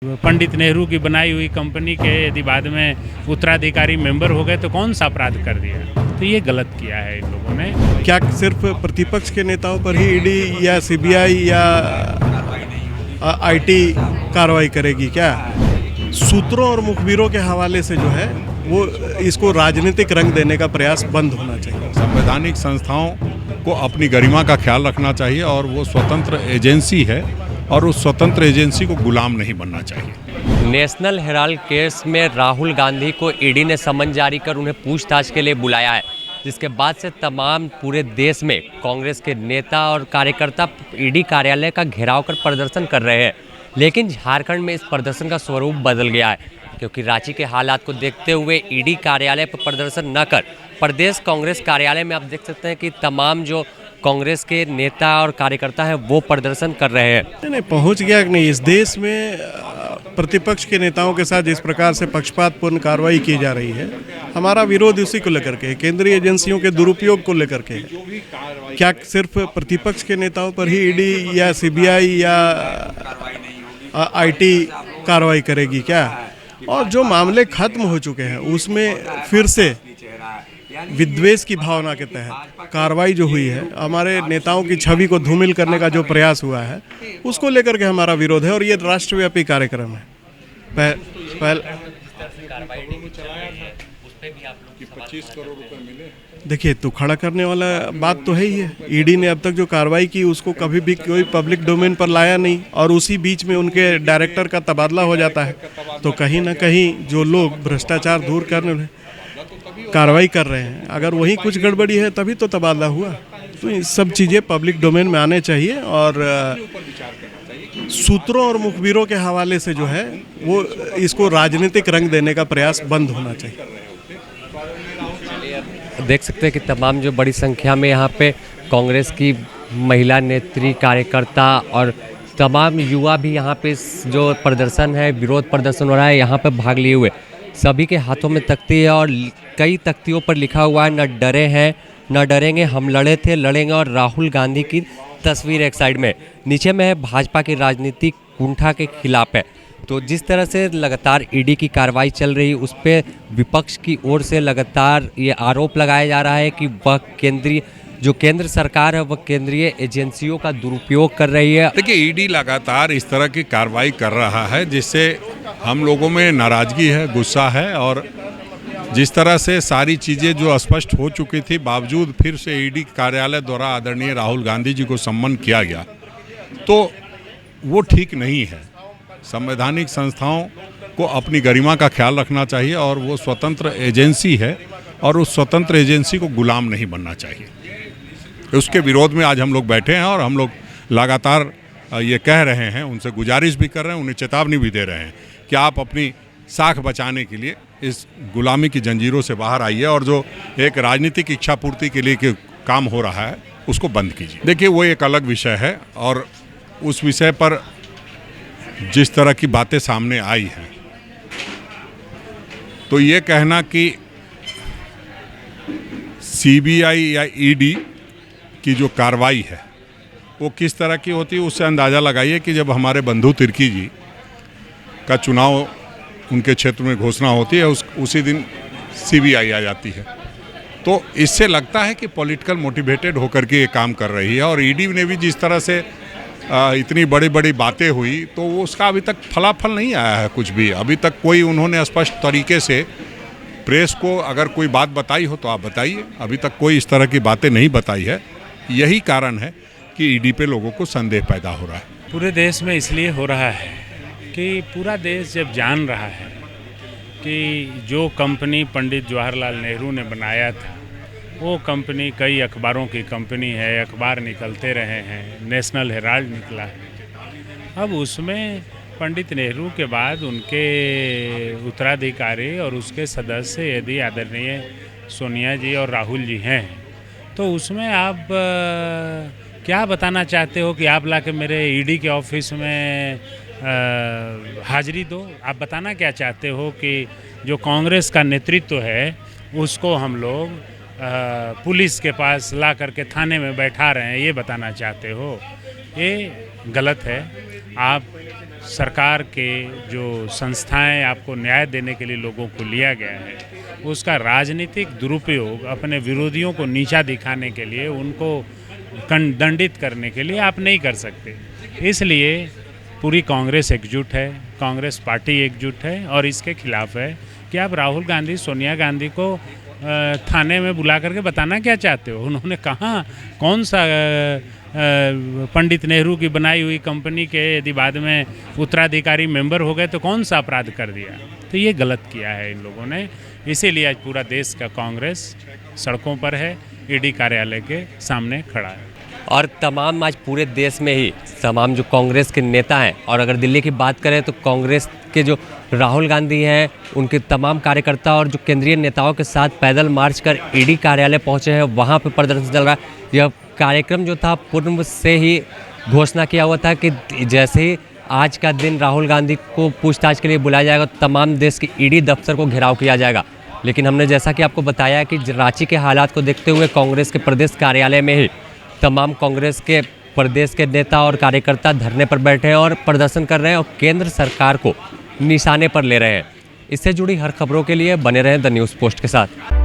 पंडित नेहरू की बनाई हुई कंपनी के यदि बाद में उत्तराधिकारी मेंबर हो गए तो कौन सा अपराध कर दिया? तो ये गलत किया है इन लोगों ने। क्या सिर्फ प्रतिपक्ष के नेताओं पर ही ईडी या सीबीआई या आईटी कार्रवाई करेगी क्या? सूत्रों और मुखबिरों के हवाले से जो है वो इसको राजनीतिक रंग देने का प्रयास बंद होना चाहिए। संवैधानिक संस्थाओं को अपनी गरिमा का ख्याल रखना चाहिए और वो स्वतंत्र एजेंसी है और उस स्वतंत्र एजेंसी को गुलाम नहीं बनना चाहिए। नेशनल हेराल्ड केस में राहुल गांधी को ईडी ने समन जारी कर उन्हें पूछताछ के लिए बुलाया है, जिसके बाद से तमाम पूरे देश में कांग्रेस के नेता और कार्यकर्ता ईडी कार्यालय का घेराव कर प्रदर्शन कर रहे हैं। लेकिन झारखंड में इस प्रदर्शन का स्वरूप बदल गया है, क्योंकि रांची के हालात को देखते हुए ईडी कार्यालय पर प्रदर्शन न कर प्रदेश कांग्रेस कार्यालय में आप देख सकते हैं कि तमाम जो कांग्रेस के नेता और कार्यकर्ता हैं वो प्रदर्शन कर रहे हैं। नहीं पहुंच गया कि नहीं, इस देश में प्रतिपक्ष के नेताओं के साथ जिस प्रकार से पक्षपातपूर्ण कार्रवाई की जा रही है, हमारा विरोध उसी को लेकर के है, केंद्रीय एजेंसियों के दुरुपयोग को लेकर के है। क्या सिर्फ प्रतिपक्ष के नेताओं पर ही ईडी या सीबीआई या आईटी कार्रवाई करेगी क्या? और जो मामले खत्म हो चुके हैं उसमें फिर से विद्वेष की भावना के तहत कार्रवाई जो हुई है, हमारे नेताओं की छवि को धूमिल करने का जो प्रयास हुआ है, उसको लेकर के हमारा विरोध है और ये राष्ट्रव्यापी कार्यक्रम है। देखिए, तो खड़ा करने वाला बात तो है ही है। ईडी ने अब तक जो कार्रवाई की उसको कभी भी कोई पब्लिक डोमेन पर लाया नहीं और उसी बीच में उनके डायरेक्टर का तबादला हो जाता है। तो कहीं ना कहीं जो लोग भ्रष्टाचार दूर करने में कार्रवाई कर रहे हैं, अगर वही कुछ गड़बड़ी है तभी तो तबादला हुआ। तो ये सब चीज़ें पब्लिक डोमेन में आने चाहिए और सूत्रों और मुखबिरों के हवाले से जो है वो इसको राजनीतिक रंग देने का प्रयास बंद होना चाहिए। देख सकते हैं कि तमाम जो बड़ी संख्या में यहाँ पे कांग्रेस की महिला नेत्री, कार्यकर्ता और तमाम युवा भी यहाँ पे जो प्रदर्शन है, विरोध प्रदर्शन हो रहा है, यहाँ पे भाग लिए हुए सभी के हाथों में तख्ती है और कई तख्तियों पर लिखा हुआ है, न डरे हैं न डरेंगे, हम लड़े थे लड़ेंगे, और राहुल गांधी की तस्वीर एक साइड में, नीचे में है भाजपा की राजनीतिक कुंठा के खिलाफ है। तो जिस तरह से लगातार ईडी की कार्रवाई चल रही है, उस पर विपक्ष की ओर से लगातार ये आरोप लगाया जा रहा है कि वह केंद्र सरकार है वह केंद्रीय एजेंसियों का दुरुपयोग कर रही है। देखिए, ईडी लगातार इस तरह की कार्रवाई कर रहा है जिससे हम लोगों में नाराजगी है, गुस्सा है, और जिस तरह से सारी चीज़ें जो स्पष्ट हो चुकी थी बावजूद फिर से ईडी कार्यालय द्वारा आदरणीय राहुल गांधी जी को सम्मान किया गया, तो वो ठीक नहीं है। संवैधानिक संस्थाओं को अपनी गरिमा का ख्याल रखना चाहिए और वो स्वतंत्र एजेंसी है और उस स्वतंत्र एजेंसी को गुलाम नहीं बनना चाहिए। उसके विरोध में आज हम लोग बैठे हैं और हम लोग लगातार ये कह रहे हैं, उनसे गुजारिश भी कर रहे हैं, उन्हें चेतावनी भी दे रहे हैं कि आप अपनी साख बचाने के लिए इस गुलामी की जंजीरों से बाहर आइए और जो एक राजनीतिक इच्छा पूर्ति के लिए काम हो रहा है उसको बंद कीजिए। देखिए, वो एक अलग विषय है और उस विषय पर जिस तरह की बातें सामने आई हैं, तो ये कहना कि सीबीआई या ईडी की जो कार्रवाई है वो किस तरह की होती है, उससे अंदाज़ा लगाइए कि जब हमारे बंधु तिर्की जी का चुनाव उनके क्षेत्र में घोषणा होती है, उसी दिन सीबीआई आ जाती है। तो इससे लगता है कि पॉलिटिकल मोटिवेटेड होकर के ये काम कर रही है। और ईडी ने भी जिस तरह से इतनी बड़ी बड़ी बातें हुई, तो वो उसका अभी तक फलाफल नहीं आया है कुछ भी। अभी तक कोई उन्होंने स्पष्ट तरीके से प्रेस को अगर कोई बात बताई हो तो आप बताइए, अभी तक कोई इस तरह की बातें नहीं बताई है। यही कारण है कि ईडी पे लोगों को संदेह पैदा हो रहा है। पूरे देश में इसलिए हो रहा है कि पूरा देश जब जान रहा है कि जो कंपनी पंडित जवाहरलाल नेहरू ने बनाया था वो कंपनी कई अखबारों की कंपनी है, अखबार निकलते रहे हैं, नेशनल हेराल्ड निकला है। अब उसमें पंडित नेहरू के बाद उनके उत्तराधिकारी और उसके सदस्य यदि आदरणीय सोनिया जी और राहुल जी हैं, तो उसमें आप क्या बताना चाहते हो कि आप लाके मेरे ईडी के ऑफिस में हाजिरी दो? आप बताना क्या चाहते हो कि जो कांग्रेस का नेतृत्व है उसको हम लोग पुलिस के पास ला करके थाने में बैठा रहे हैं, ये बताना चाहते हो? ये गलत है। आप सरकार के जो संस्थाएं आपको न्याय देने के लिए लोगों को लिया गया है, उसका राजनीतिक दुरुपयोग अपने विरोधियों को नीचा दिखाने के लिए, उनको दंडित करने के लिए आप नहीं कर सकते। इसलिए पूरी कांग्रेस एकजुट है, कांग्रेस पार्टी एकजुट है और इसके खिलाफ है कि आप राहुल गांधी, सोनिया गांधी को थाने में बुला करके बताना क्या चाहते हो। उन्होंने कहाँ कौन सा पंडित नेहरू की बनाई हुई कंपनी के यदि बाद में उत्तराधिकारी मेंबर हो गए तो कौन सा अपराध कर दिया। तो ये गलत किया है इन लोगों ने। इसीलिए आज पूरा देश का कांग्रेस सड़कों पर है, ईडी कार्यालय के सामने खड़ा है। और तमाम आज पूरे देश में ही तमाम जो कांग्रेस के नेता हैं, और अगर दिल्ली की बात करें तो कांग्रेस के जो राहुल गांधी हैं, उनके तमाम कार्यकर्ता और जो केंद्रीय नेताओं के साथ पैदल मार्च कर ईडी कार्यालय पहुंचे हैं, वहां पर प्रदर्शन चल रहा है। यह कार्यक्रम जो था पूर्व से ही घोषणा किया हुआ था कि जैसे ही आज का दिन राहुल गांधी को पूछताछ के लिए बुलाया जाएगा, तमाम देश के ईडी दफ्तर को घेराव किया जाएगा। लेकिन हमने जैसा कि आपको बताया कि रांची के हालात को देखते हुए कांग्रेस के प्रदेश कार्यालय में ही तमाम कांग्रेस के प्रदेश के नेता और कार्यकर्ता धरने पर बैठे हैं और प्रदर्शन कर रहे हैं और केंद्र सरकार को निशाने पर ले रहे हैं। इससे जुड़ी हर खबरों के लिए बने रहें द न्यूज़ पोस्ट के साथ।